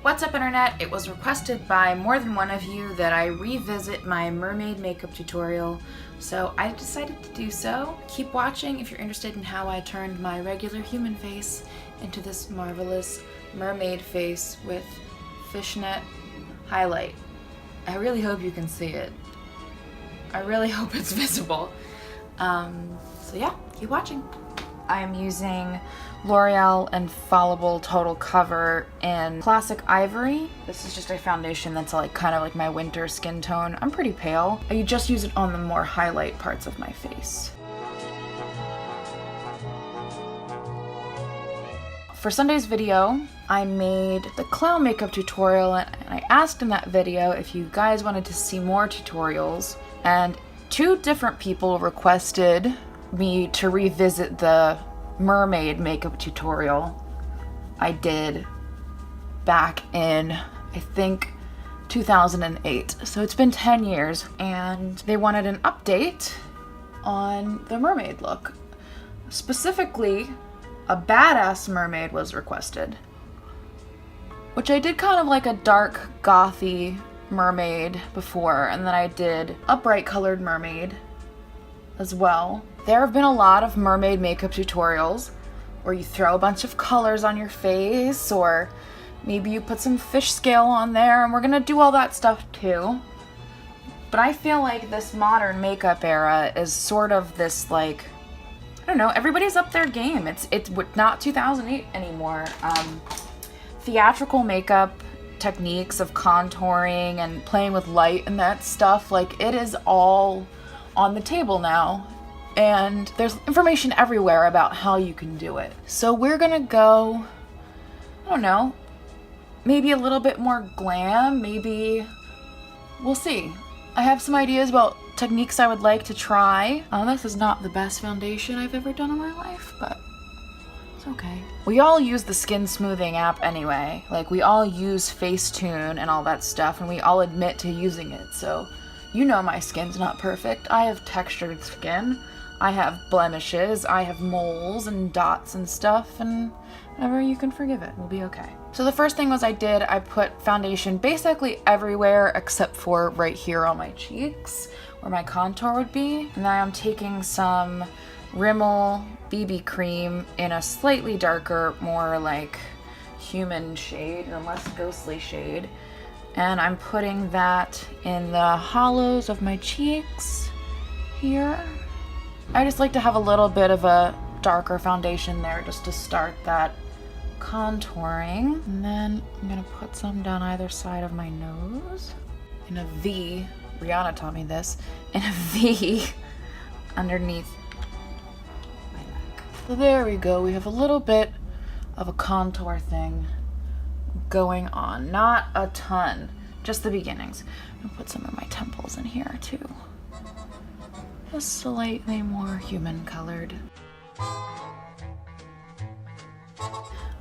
What's up, internet? It was requested by more than one of you that I revisit my mermaid makeup tutorial, so I decided to do so. Keep watching if you're interested in how I turned my regular human face into this marvelous mermaid face with fishnet highlight. I really hope you can see it. I really hope it's visible. So yeah, keep watching. I am using L'Oreal Infallible Total Cover in Classic Ivory. This is just a foundation that's like kind of like my winter skin tone. I'm pretty pale. I just use it on the more highlight parts of my face. For Sunday's video, I made the clown makeup tutorial, and I asked in that video if you guys wanted to see more tutorials, and 2 different people requested me to revisit the mermaid makeup tutorial I did back in, I think, 2008. So it's been 10 years, and they wanted an update on the mermaid look. Specifically, a badass mermaid was requested, which I did kind of like a dark gothy mermaid before, and then I did a bright colored mermaid as well. There have been a lot of mermaid makeup tutorials where you throw a bunch of colors on your face, or maybe you put some fish scale on there, and we're gonna do all that stuff too. But I feel like this modern makeup era is sort of this, like, I don't know, everybody's up their game. It's not 2008 anymore. Theatrical makeup techniques of contouring and playing with light and that stuff, like, it is all on the table now, and there's information everywhere about how you can do it. So we're gonna go, I don't know, maybe a little bit more glam, maybe, we'll see. I have some ideas about techniques I would like to try. This is not the best foundation I've ever done in my life, but it's okay. We all use the skin smoothing app anyway. Like, we all use Facetune and all that stuff, and we all admit to using it, so you know my skin's not perfect. I have textured skin, I have blemishes, I have moles and dots and stuff, and whenever you can forgive it, we'll be okay. So the first thing was I put foundation basically everywhere except for right here on my cheeks, where my contour would be. And then I'm taking some Rimmel BB cream in a slightly darker, more like human shade, and less ghostly shade. And I'm putting that in the hollows of my cheeks here. I just like to have a little bit of a darker foundation there just to start that contouring. And then I'm gonna put some down either side of my nose in a V. Rihanna taught me this. In a V underneath my neck. So there we go. We have a little bit of a contour thing going on. Not a ton, just the beginnings. I'm gonna put some of my temples in here too. Just slightly more human colored. I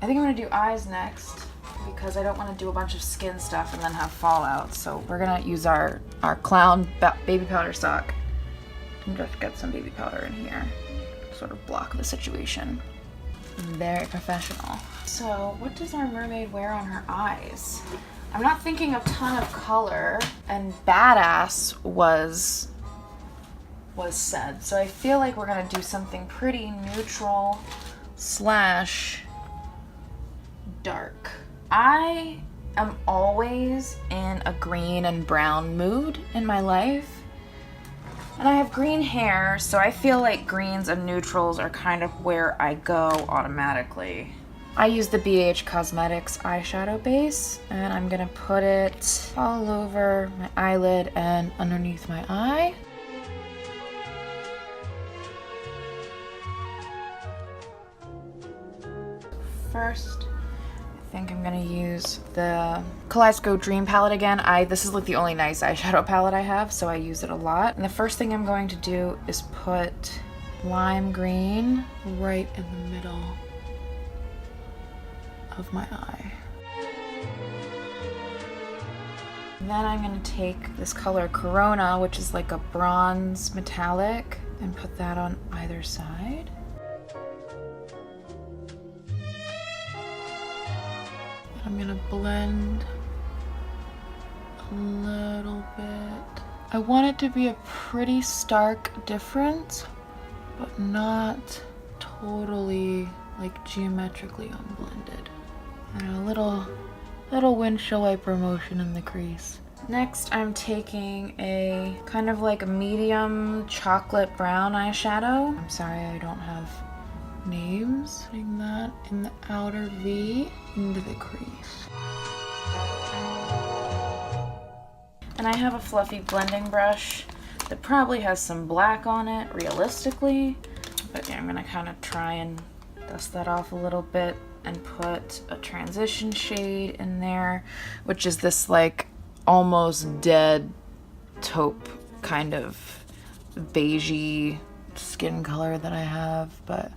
think I'm gonna do eyes next because I don't want to do a bunch of skin stuff and then have fallout. So we're gonna use our clown baby powder sock and just get some baby powder in here to sort of block the situation. Very professional. So what does our mermaid wear on her eyes? I'm not thinking a ton of color, and badass was said. So I feel like we're gonna do something pretty neutral slash dark. I am always in a green and brown mood in my life. And I have green hair, so I feel like greens and neutrals are kind of where I go automatically. I use the BH Cosmetics eyeshadow base, and I'm gonna put it all over my eyelid and underneath my eye. First, I think I'm gonna use the Kaleidoscope Dream palette again. This is like the only nice eyeshadow palette I have, so I use it a lot. And the first thing I'm going to do is put lime green right in the middle of my eye. And then I'm gonna take this color Corona, which is like a bronze metallic, and put that on either side. I'm gonna blend a little bit. I want it to be a pretty stark difference, but not totally like geometrically unblended. And a little windshield wiper motion in the crease. Next, I'm taking a kind of like a medium chocolate brown eyeshadow. I'm sorry I don't have names. Putting that in the outer V into the crease. And I have a fluffy blending brush that probably has some black on it, realistically. But yeah, I'm gonna kind of try and dust that off a little bit and put a transition shade in there, which is this like almost dead taupe kind of beigey skin color that I have, but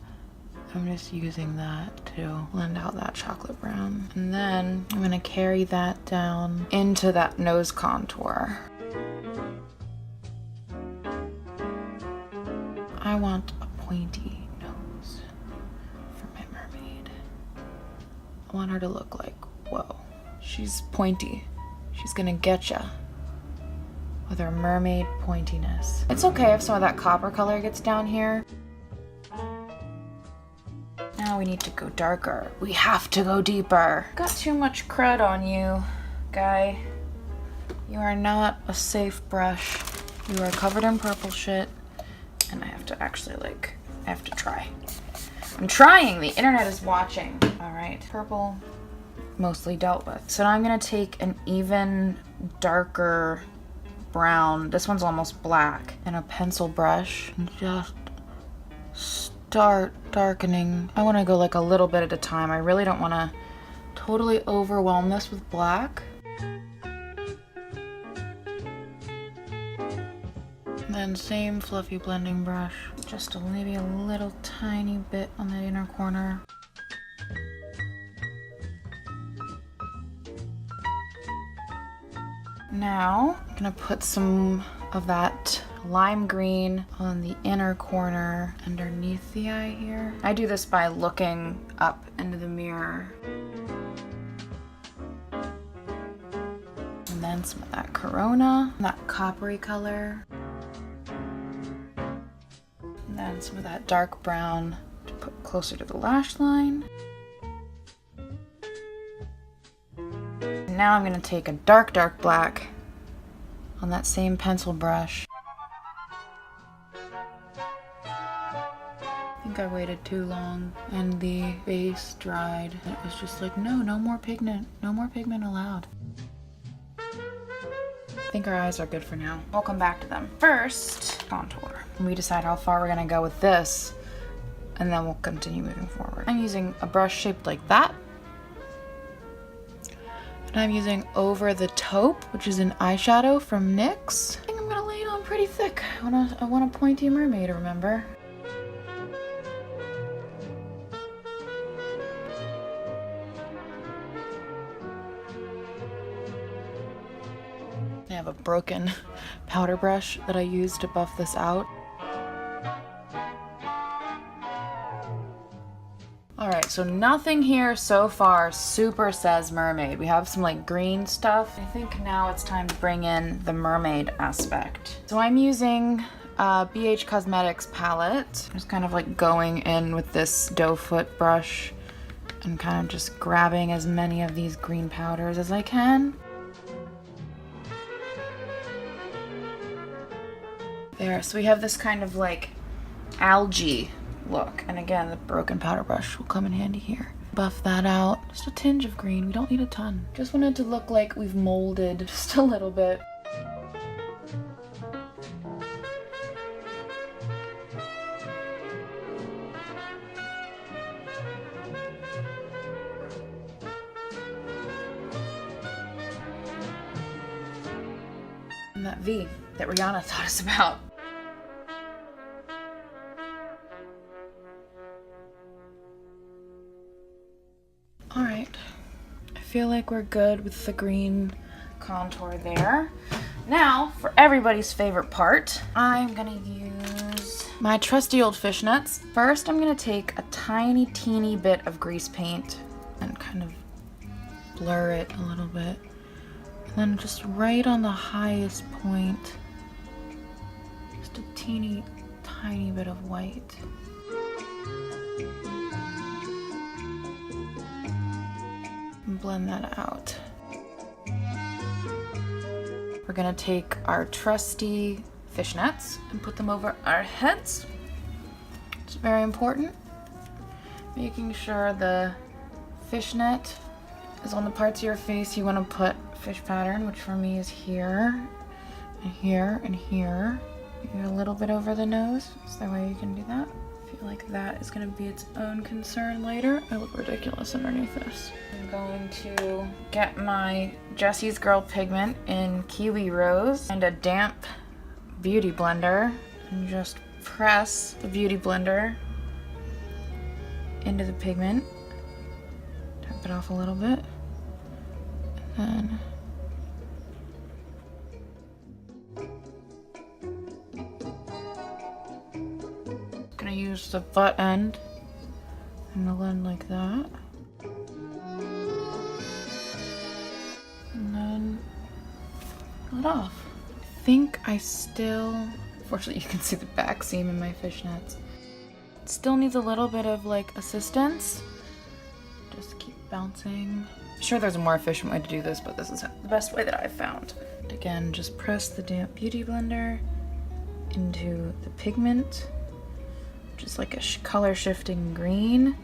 I'm just using that to blend out that chocolate brown. And then I'm gonna carry that down into that nose contour. I want a pointy nose for my mermaid. I want her to look like, whoa, she's pointy. She's gonna getcha with her mermaid pointiness. It's okay if some of that copper color gets down here. Now we need to go darker. We have to go deeper. Got too much crud on you, guy. You are not a safe brush. You are covered in purple shit. And I have to actually I have to try. I'm trying, the internet is watching. All right, purple, mostly dealt with. So now I'm gonna take an even darker brown, this one's almost black, and a pencil brush and just start darkening. I wanna go like a little bit at a time. I really don't wanna totally overwhelm this with black. And then same fluffy blending brush, just maybe a little tiny bit on the inner corner. Now I'm gonna put some of that lime green on the inner corner underneath the eye here. I do this by looking up into the mirror. And then some of that Corona, that coppery color. And then some of that dark brown to put closer to the lash line. Now I'm gonna take a dark black on that same pencil brush. I think I waited too long and the base dried. It was just like, no more pigment, no more pigment allowed. I think our eyes are good for now. We'll come back to them. First, contour. And we decide how far we're gonna go with this, and then we'll continue moving forward. I'm using a brush shaped like that. And I'm using Over the Taupe, which is an eyeshadow from NYX. I think I'm gonna lay it on pretty thick. I want a pointy mermaid, remember? I have a broken powder brush that I use to buff this out. Alright, so nothing here so far super says mermaid. We have some like green stuff. I think now it's time to bring in the mermaid aspect. So I'm using BH Cosmetics palette. Just kind of like going in with this doe foot brush and kind of just grabbing as many of these green powders as I can. There, so we have this kind of like algae look. And again, the broken powder brush will come in handy here. Buff that out. Just a tinge of green. We don't need a ton. Just want it to look like we've molded just a little bit. And that V that Rihanna taught us about. Alright, I feel like we're good with the green contour there. Now, for everybody's favorite part, I'm gonna use my trusty old fishnets. First, I'm gonna take a tiny, teeny bit of grease paint and kind of blur it a little bit. And then just right on the highest point, just a teeny tiny bit of white. And blend that out. We're gonna take our trusty fishnets and put them over our heads. It's very important. Making sure the fishnet is on the parts of your face you want to put fish pattern, which for me is here, and here, and here. Maybe a little bit over the nose. Is there a way you can do that? I feel like that is going to be its own concern later. I look ridiculous underneath this. I'm going to get my Jessie's Girl Pigment in Kiwi Rose and a damp beauty blender and just press the beauty blender into the pigment. Tap it off a little bit. And gonna use the butt end and blend like that. And then pull it off. I think I still, fortunately you can see the back seam in my fishnets. It still needs a little bit of like assistance. Just keep bouncing. I'm sure there's a more efficient way to do this, but this is the best way that I've found. And again, just press the damp beauty blender into the pigment, which is like a color shifting green.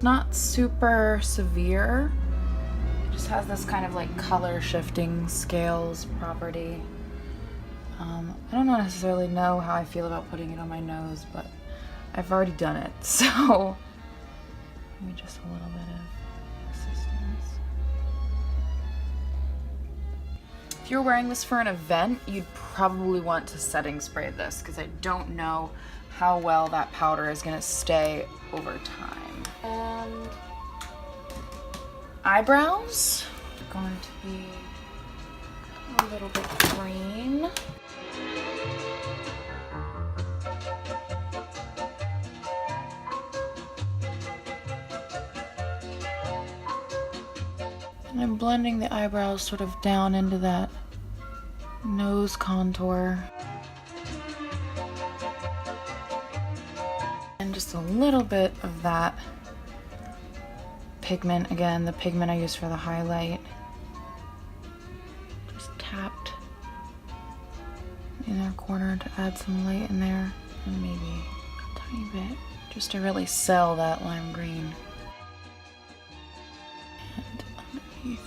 Not super severe. It just has this kind of like color shifting scales property. I don't necessarily know how I feel about putting it on my nose, but I've already done it, so maybe just a little bit of assistance. If you're wearing this for an event, you'd probably want to setting spray this, because I don't know how well that powder is going to stay over time. And eyebrows are going to be a little bit green. And I'm blending the eyebrows sort of down into that nose contour. And just a little bit of that pigment, again, the pigment I use for the highlight. Just tapped in that corner to add some light in there. And maybe a tiny bit, just to really sell that lime green. And underneath.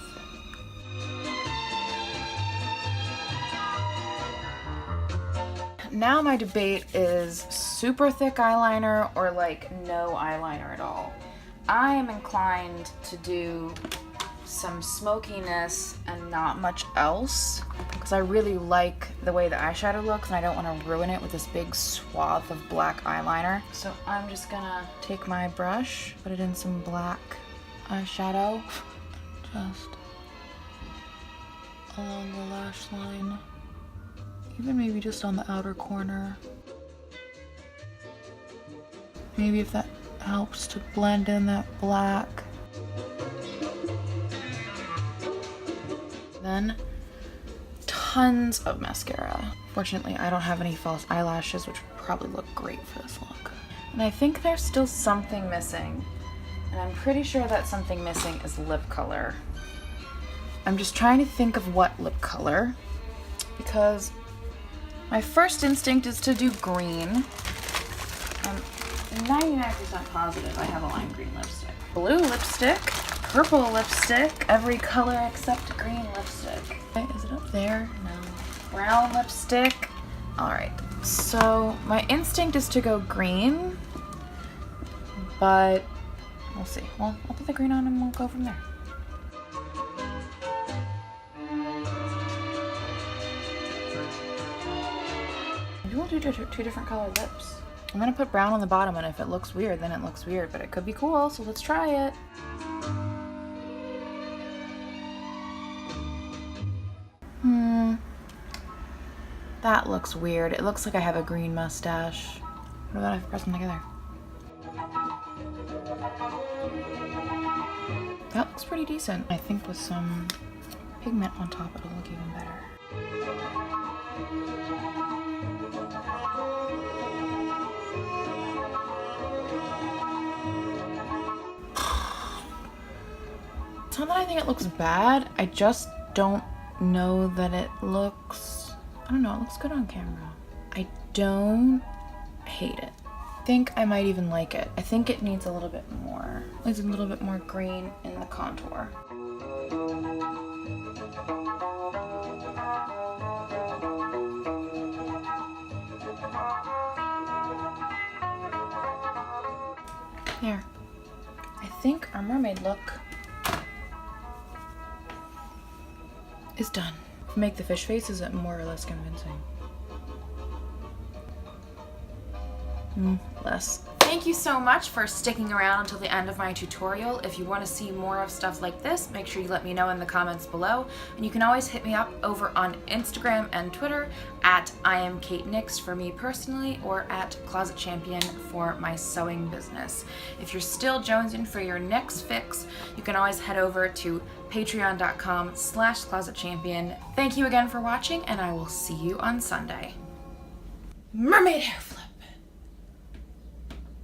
Now my debate is super thick eyeliner or like no eyeliner at all. I am inclined to do some smokiness and not much else because I really like the way the eyeshadow looks and I don't want to ruin it with this big swath of black eyeliner. So I'm just gonna take my brush, put it in some black eyeshadow, just along the lash line, even maybe just on the outer corner. Maybe if that helps to blend in that black. Then tons of mascara. Fortunately, I don't have any false eyelashes, which would probably look great for this look. And I think there's still something missing. And I'm pretty sure that something missing is lip color. I'm just trying to think of what lip color, because my first instinct is to do green. I'm 99% positive I have a lime green lipstick. Blue lipstick, purple lipstick, every color except green lipstick. Okay, is it up there? No. Brown lipstick. Alright, so my instinct is to go green, but we'll see. Well, I'll put the green on and we'll go from there. Maybe we'll do two different colored lips. I'm gonna put brown on the bottom, and if it looks weird, then it looks weird, but it could be cool, so let's try it. That looks weird. It looks like I have a green mustache. What about if I press them together? That looks pretty decent. I think with some pigment on top, it'll look even better. It's not that I think it looks bad, I just don't know that it looks, I don't know, it looks good on camera. I don't hate it. I think I might even like it. I think it needs a little bit more. Needs a little bit more green in the contour. There. I think our mermaid look is done. Make the fish face, is it more or less convincing? Less. Thank you so much for sticking around until the end of my tutorial. If you want to see more of stuff like this, make sure you let me know in the comments below. And you can always hit me up over on Instagram and Twitter at IamKateNix for me personally, or at Closet Champion for my sewing business. If you're still jonesing for your next fix, you can always head over to patreon.com/closetchampion. Thank you again for watching, and I will see you on Sunday. Mermaid hair flip.